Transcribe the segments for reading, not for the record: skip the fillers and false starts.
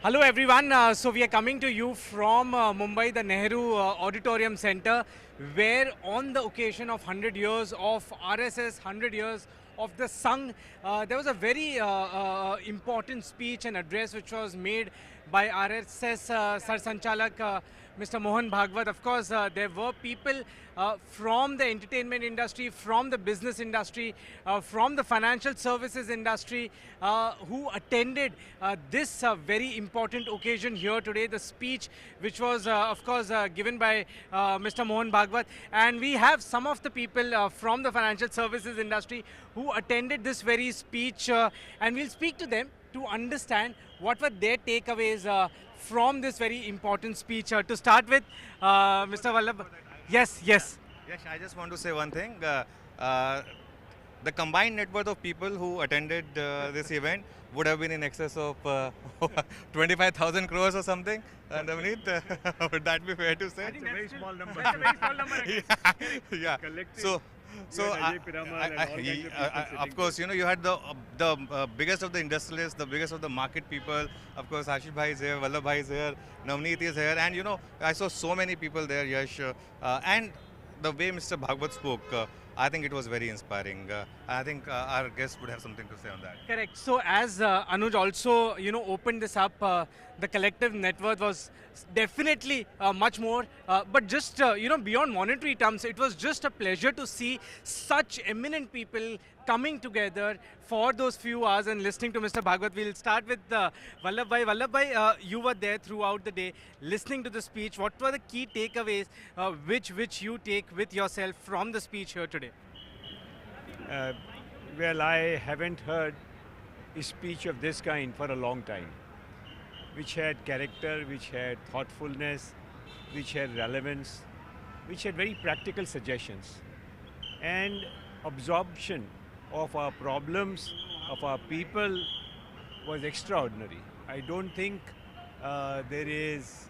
Hello everyone. So we are coming to you from Mumbai, the Nehru Auditorium Center, where on the occasion of 100 years of RSS, 100 years of the Sangh, there was a very important speech and address which was made by RSS Sar Sanchalak Mr. Mohan Bhagwat. Of course, there were people from the entertainment industry, from the business industry, from the financial services industry who attended this very important occasion here today, the speech which was of course given by Mr. Mohan Bhagwat. And we have some of the people from the financial services industry who attended this very speech and we'll speak to them to understand what were their takeaways from this very important speech. To start with, Mr. Vallabh. Yes, yes. Yes, I just want to say one thing. The combined net worth of people who attended this event would have been in excess of 25,000 crores or something. And would that be fair to say? It's a very small number. That's a very small number. Yeah. Collective. So, You had Ajay Piramal and all kinds of people of sitting course, you had the biggest of the industrialists, the biggest of the market people. Of course, Ashish Bhai is here, Vallabh Bhai is here, Navneet is here, and I saw so many people there, Yash, and the way Mr. Bhagwat spoke, I think it was very inspiring. I think our guests would have something to say on that. Correct. So as Anuj also, opened this up, the collective net worth was definitely much more. But just, beyond monetary terms, it was just a pleasure to see such eminent people coming together for those few hours and listening to Mr. Bhagwat. We'll start with Vallabh Bhai. Vallabh Bhai, you were there throughout the day, listening to the speech. What were the key takeaways which you take with yourself from the speech here today? Uh, well, I haven't heard a speech of this kind for a long time, which had character, which had thoughtfulness, which had relevance, which had very practical suggestions, and absorption of our problems, of our people was extraordinary. I don't think there is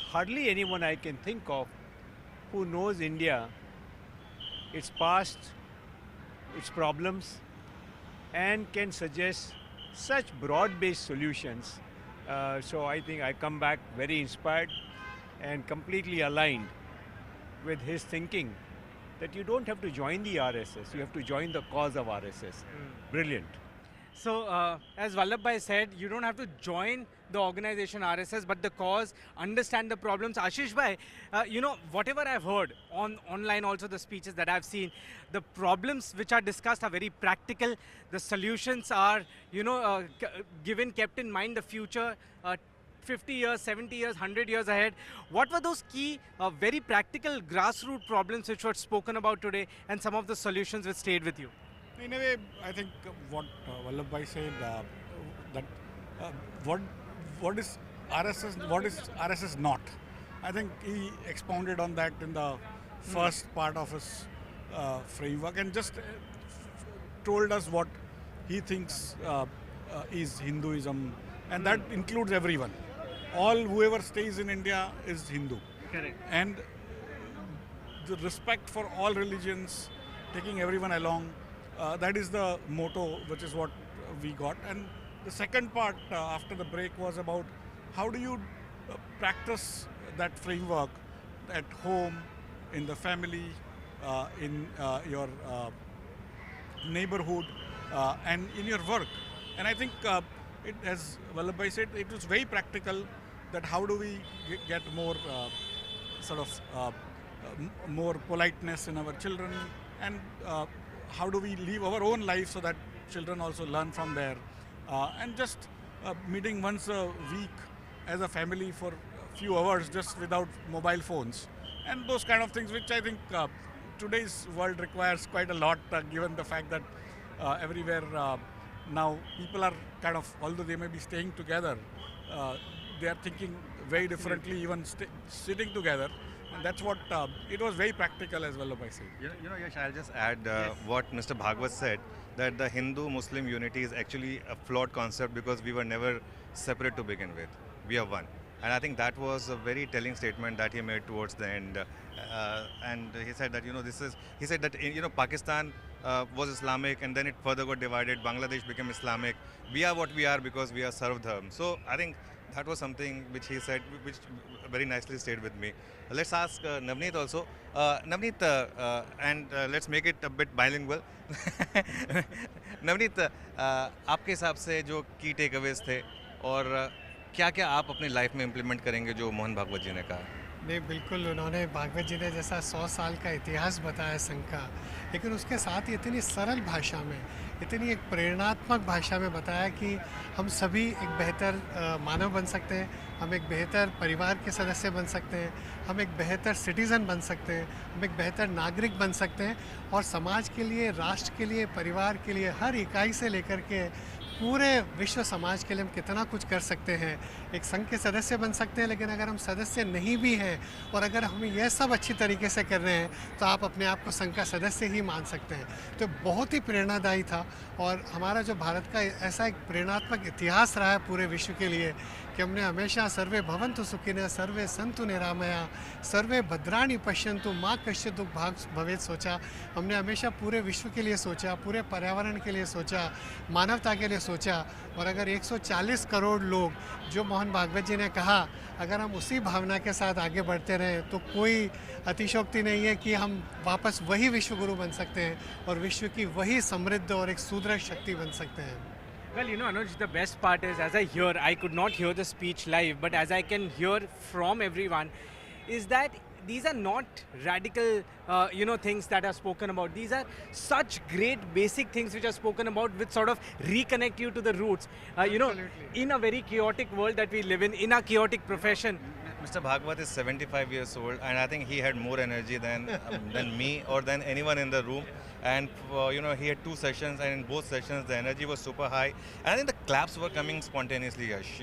hardly anyone I can think of who knows India, its past, its problems, and can suggest such broad-based solutions. So I think I come back very inspired and completely aligned with his thinking that you don't have to join the RSS, you have to join the cause of RSS. Brilliant. So, as Vallabh Bhai said, you don't have to join the organization RSS, but the cause, understand the problems. Ashish Bhai, whatever I've heard online, also the speeches that I've seen, the problems which are discussed are very practical. The solutions are, kept in mind the future. 50 years, 70 years, 100 years ahead. What were those key, very practical grassroots problems which were spoken about today and some of the solutions which stayed with you? In a way, I think what Vallabh Bhai said, that what is RSS not? I think he expounded on that in the first part of his framework and just told us what he thinks is Hinduism, and that includes everyone. Whoever stays in India is Hindu. Correct. And the respect for all religions, taking everyone along, that is the motto, which is what we got. And the second part after the break was about how do you practice that framework at home, in the family, in your neighborhood, and in your work. And I think as Vallabh Bhai said, it was very practical that how do we get more more politeness in our children, and how do we live our own life so that children also learn from there, and just meeting once a week as a family for a few hours just without mobile phones, and those kind of things which I think today's world requires quite a lot, given the fact that everywhere now people are kind of, although they may be staying together, they are thinking very differently, even sitting together. And that's what, it was very practical as Vallabh Bhai said. Yash, I'll just add what Mr. Bhagwat said, that the Hindu-Muslim unity is actually a flawed concept because we were never separate to begin with. We are one. And I think that was a very telling statement that he made towards the end. And he said that, he said that, Pakistan was Islamic, and then it further got divided. Bangladesh became Islamic. We are what we are because we are Sarv Dharm. So I think that was something which he said, which very nicely stayed with me. Let's ask Navneet also. Navneet, and let's make it a bit bilingual. Navneet, आपके हिसाब से जो की take Awez थे और क्या क्या आप अपनी लाइफ में इम्प्लीमेंट करेंगे जो मोहन भागवत जी ने कहा? नहीं, बिल्कुल, उन्होंने भागवत जी ने जैसा 100 साल का इतिहास बताया संघ का, लेकिन उसके साथ ही इतनी सरल भाषा में, इतनी एक प्रेरणात्मक भाषा में बताया कि हम सभी एक बेहतर मानव बन सकते हैं, हम एक बेहतर परिवार के सदस्य बन सकते हैं, हम एक बेहतर सिटीज़न बन सकते हैं, हम एक बेहतर नागरिक बन सकते हैं और समाज के लिए, राष्ट्र के लिए, परिवार के लिए, हर इकाई से लेकर के पूरे विश्व समाज के लिए हम कितना कुछ कर सकते हैं। एक संघ के सदस्य बन सकते हैं, लेकिन अगर हम सदस्य नहीं भी हैं और अगर हम यह सब अच्छी तरीके से कर रहे हैं तो आप अपने आप को संघ का सदस्य ही मान सकते हैं। तो बहुत ही प्रेरणादायी था और हमारा जो भारत का ऐसा एक प्रेरणात्मक इतिहास रहा है पूरे विश्व के लिए कि हमने हमेशा सर्वे भवन्तु सुखिनः, सर्वे सन्तु निरामया, सर्वे भद्राणि पश्यन्तु माँ कश्चित् दुःख भाग भवेत् सोचा। हमने हमेशा पूरे विश्व के लिए सोचा, पूरे पर्यावरण के लिए सोचा, मानवता के लिए सोचा। और अगर 140 करोड़ लोग, जो मोहन भागवत जी ने कहा, अगर हम उसी भावना के साथ आगे बढ़ते रहें तो कोई अतिशयोक्ति नहीं है कि हम वापस वही विश्व गुरु बन सकते हैं और विश्व की वही समृद्ध और एक सुदृढ़ शक्ति बन सकते हैं। Well, you know, Anuj, the best part is, as I hear, I could not hear the speech live, but as I can hear from everyone, is that these are not radical, things that are spoken about. These are such great basic things which are spoken about, which sort of reconnect you to the roots. In a very chaotic world that we live in a chaotic profession. Mr. Bhagwat is 75 years old, and I think he had more energy than me or than anyone in the room. And he had 2 sessions, and in both sessions the energy was super high. And I think the claps were coming spontaneously, Yash.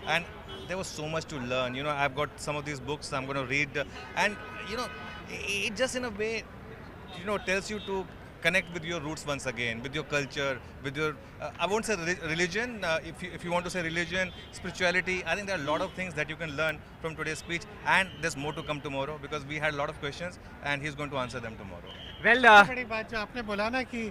And there was so much to learn. I've got some of these books I'm going to read, and it just in a way, tells you to connect with your roots once again, with your culture, with your, I won't say religion, if you want to say religion, spirituality. I think there are a lot of things that you can learn from today's speech, and there's more to come tomorrow because we had a lot of questions and he's going to answer them tomorrow. Well, बड़ी बात जो आपने बोला ना कि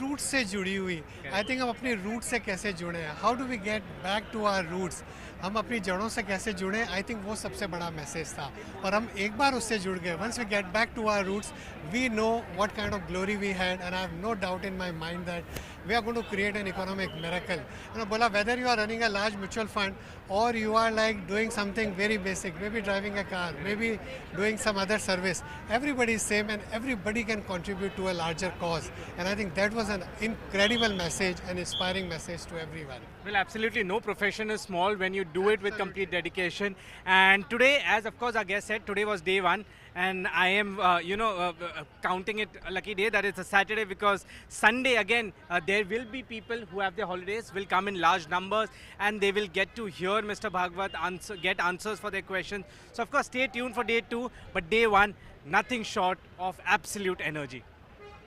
root से जुड़ी हुई, आई थिंक हम अपनी रूट से कैसे जुड़े हैं, how do we get back to our roots, हम अपनी जड़ों से कैसे जुड़े, आई थिंक वो सबसे बड़ा मैसेज था। और हम एक बार उससे जुड़ गए, once we get back to our roots, we know what kind of glory we had, and I have no doubt in my mind that we are going to create an economic miracle. Bola, whether you are running a large mutual fund or you are like doing something very basic, maybe driving a car, maybe doing some other service, everybody is same and everybody can contribute to a larger cause. And I think that was an incredible message, an inspiring message to everyone. Well, absolutely no profession is small when you do it with complete dedication. And today, as of course our guest said, today was day 1. And I am, counting it a lucky day that it's a Saturday, because Sunday again, there will be people who have their holidays, will come in large numbers, and they will get to hear Mr. Bhagwat get answers for their questions. So of course, stay tuned for day 2, but day 1, nothing short of absolute energy.